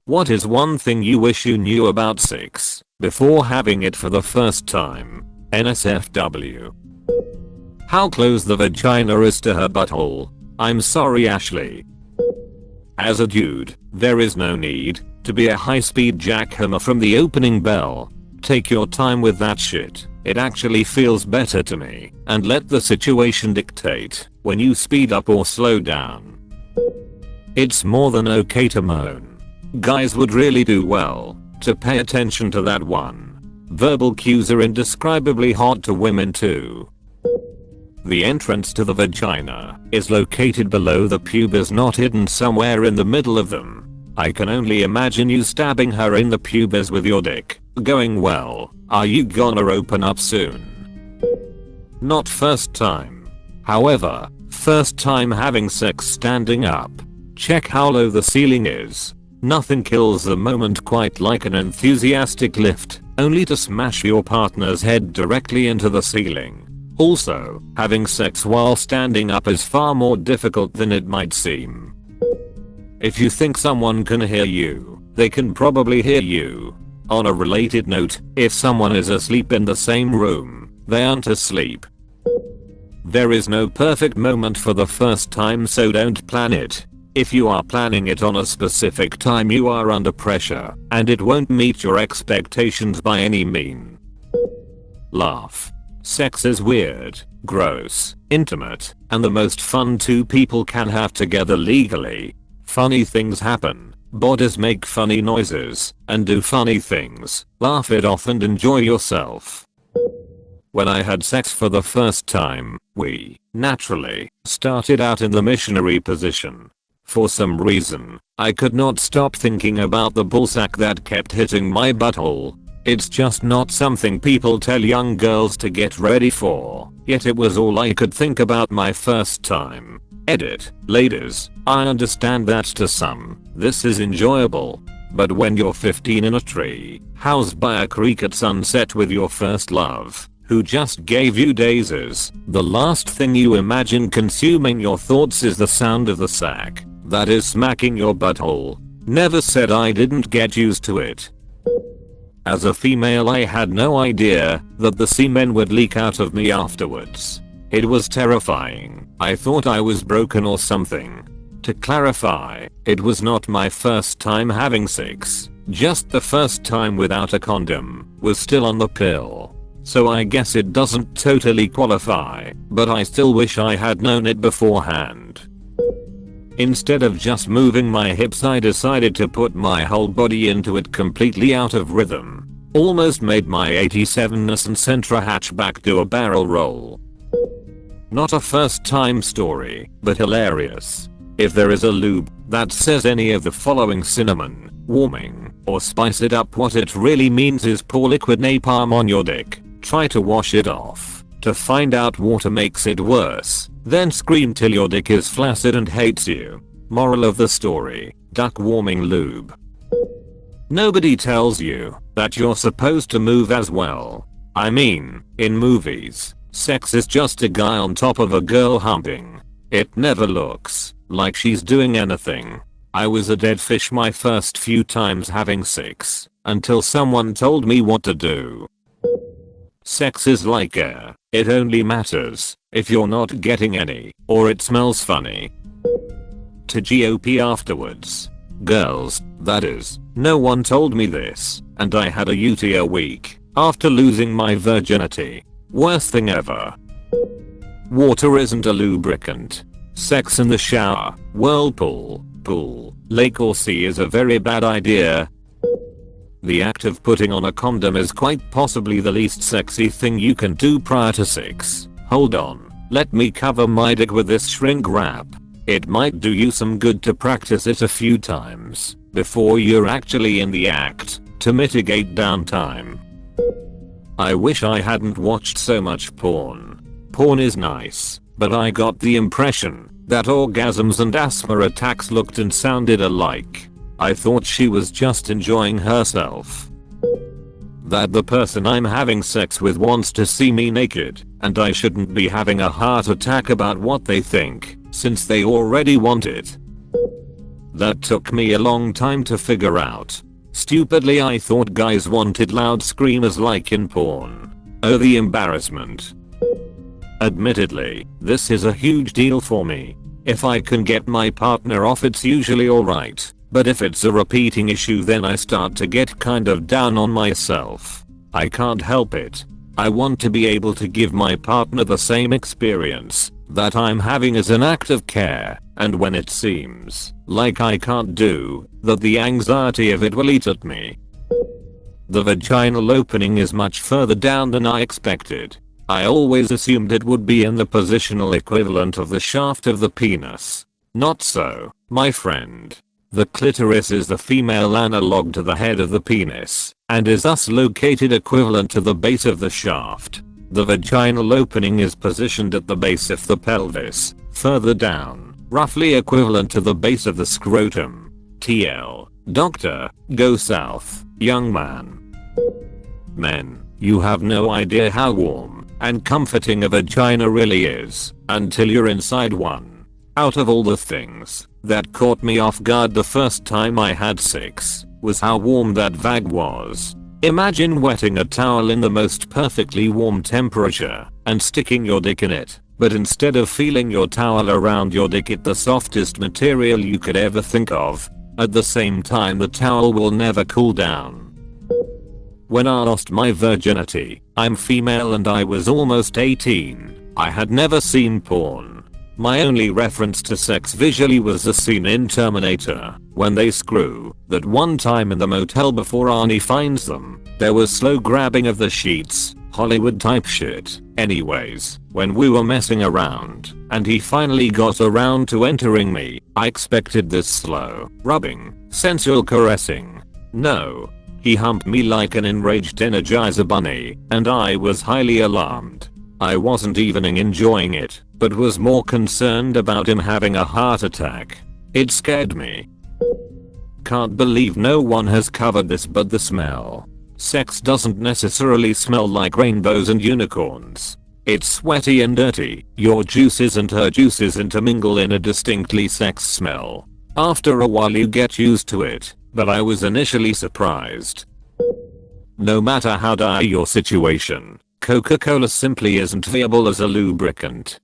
What is one thing you wish you knew about sex before having it for the first time? NSFW. How close the vagina is to her butthole. I'm sorry, Ashley. As a dude, there is no need to be a high-speed jackhammer from the opening bell. Take your time with that shit. It actually feels better to me, and let the situation dictate when you speed up or slow down. It's more than okay to moan. Guys would really do well to pay attention to that one. Verbal cues are indescribably hot to women too. The entrance to the vagina is located below the pubis, not hidden somewhere in the middle of them. I can only imagine you stabbing her in the pubis with your dick, going, well, are you gonna open up soon? Not first time. However, first time having sex standing up. Check how low the ceiling is. Nothing kills the moment quite like an enthusiastic lift, only to smash your partner's head directly into the ceiling. Also, having sex while standing up is far more difficult than it might seem. If you think someone can hear you, they can probably hear you. On a related note, if someone is asleep in the same room, they aren't asleep. There is no perfect moment for the first time, so don't plan it. If you are planning it on a specific time, you are under pressure, and it won't meet your expectations by any means. Laugh. Sex is weird, gross, intimate, and the most fun two people can have together legally. Funny things happen, bodies make funny noises, and do funny things. Laugh it off and enjoy yourself. When I had sex for the first time, we, naturally, started out in the missionary position. For some reason, I could not stop thinking about the ballsack that kept hitting my butthole. It's just not something people tell young girls to get ready for, yet it was all I could think about my first time. Edit. Ladies, I understand that to some, this is enjoyable. But when you're 15 in a tree, housed by a creek at sunset with your first love, who just gave you daisies, the last thing you imagine consuming your thoughts is the sound of the sack that is smacking your butthole. Never said I didn't get used to it. As a female, I had no idea that the semen would leak out of me afterwards. It was terrifying. I thought I was broken or something. To clarify, it was not my first time having sex, just the first time without a condom, was still on the pill. So I guess it doesn't totally qualify, but I still wish I had known it beforehand. Instead of just moving my hips, I decided to put my whole body into it, completely out of rhythm. Almost made my 87 Nissan Sentra hatchback do a barrel roll. Not a first time story, but hilarious. If there is a lube that says any of the following: cinnamon, warming, or spice it up, what it really means is pour liquid napalm on your dick. Try to wash it off. To find out water makes it worse. Then scream till your dick is flaccid and hates you. Moral of the story: duck warming lube. Nobody tells you that you're supposed to move as well. I mean, in movies, sex is just a guy on top of a girl humping. It never looks like she's doing anything. I was a dead fish my first few times having sex, until someone told me what to do. Sex is like air. It only matters if you're not getting any, or it smells funny. To GOP afterwards. Girls, that is. No one told me this, and I had a UTI a week after losing my virginity. Worst thing ever. Water isn't a lubricant. Sex in the shower, whirlpool, pool, lake or sea is a very bad idea. The act of putting on a condom is quite possibly the least sexy thing you can do prior to sex. Hold on, let me cover my dick with this shrink wrap. It might do you some good to practice it a few times before you're actually in the act, to mitigate downtime. I wish I hadn't watched so much porn. Porn is nice, but I got the impression that orgasms and asthma attacks looked and sounded alike. I thought she was just enjoying herself. That the person I'm having sex with wants to see me naked, and I shouldn't be having a heart attack about what they think, since they already want it. That took me a long time to figure out. Stupidly I thought guys wanted loud screamers like in porn. Oh, the embarrassment. Admittedly, this is a huge deal for me. If I can get my partner off, it's usually alright, but if it's a repeating issue, then I start to get kind of down on myself. I can't help it. I want to be able to give my partner the same experience that I'm having as an act of care, and when it seems like I can't do that, the anxiety of it will eat at me. The vaginal opening is much further down than I expected. I always assumed it would be in the positional equivalent of the shaft of the penis. Not so, my friend. The clitoris is the female analog to the head of the penis, and is thus located equivalent to the base of the shaft. The vaginal opening is positioned at the base of the pelvis, further down, roughly equivalent to the base of the scrotum. TL. Doctor, go south, young man. Men, you have no idea how warm and comforting a vagina really is until you're inside one. Out of all the things that caught me off guard the first time I had sex was how warm that vag was. Imagine wetting a towel in the most perfectly warm temperature and sticking your dick in it, but instead of feeling your towel around your dick, it's the softest material you could ever think of. At the same time, the towel will never cool down. When I lost my virginity, I'm female and I was almost 18. I had never seen porn. My only reference to sex visually was the scene in Terminator when they screw. That one time in the motel before Arnie finds them, there was slow grabbing of the sheets, Hollywood type shit. Anyways, when we were messing around and he finally got around to entering me, I expected this slow rubbing, sensual caressing. No. He humped me like an enraged Energizer bunny, and I was highly alarmed. I wasn't even enjoying it, but was more concerned about him having a heart attack. It scared me. Can't believe no one has covered this, but the smell. Sex doesn't necessarily smell like rainbows and unicorns. It's sweaty and dirty. Your juices and her juices intermingle in a distinctly sex smell. After a while you get used to it, but I was initially surprised. No matter how dire your situation, Coca-Cola simply isn't viable as a lubricant.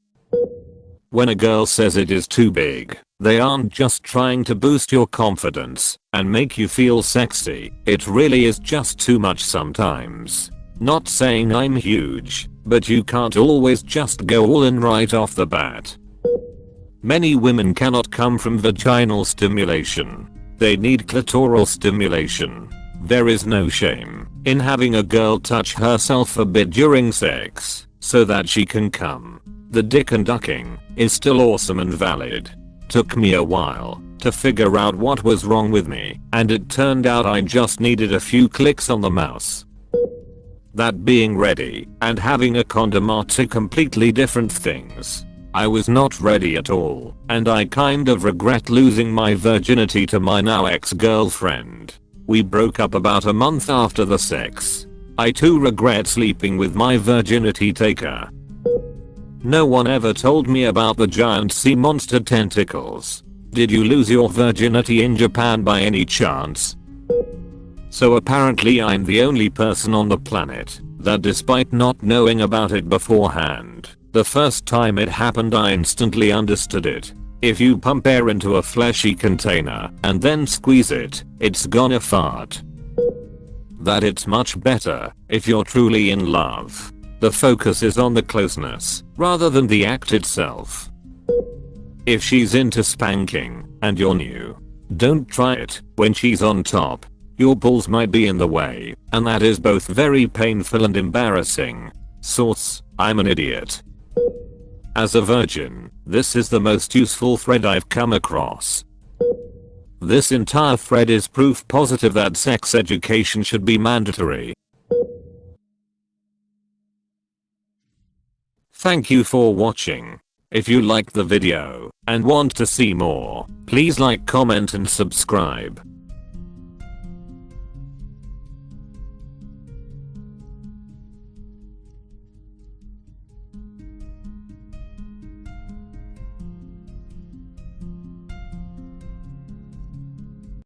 When a girl says it is too big, they aren't just trying to boost your confidence and make you feel sexy. It really is just too much sometimes. Not saying I'm huge, but you can't always just go all in right off the bat. Many women cannot come from vaginal stimulation. They need clitoral stimulation. There is no shame in having a girl touch herself a bit during sex so that she can come. The dick and ducking is still awesome and valid. Took me a while to figure out what was wrong with me, and it turned out I just needed a few clicks on the mouse. That being ready and having a condom are two completely different things. I was not ready at all, and I kind of regret losing my virginity to my now ex-girlfriend. We broke up about a month after the sex. I too regret sleeping with my virginity taker. No one ever told me about the giant sea monster tentacles. Did you lose your virginity in Japan by any chance? So apparently I'm the only person on the planet that, despite not knowing about it beforehand, the first time it happened I instantly understood it. If you pump air into a fleshy container and then squeeze it, it's gonna fart. That it's much better if you're truly in love. The focus is on the closeness rather than the act itself. If she's into spanking and you're new, don't try it when she's on top. Your balls might be in the way, and that is both very painful and embarrassing. Source: I'm an idiot. As a virgin, this is the most useful thread I've come across. This entire thread is proof positive that sex education should be mandatory. Thank you for watching. If you liked the video and want to see more, please like, comment and subscribe.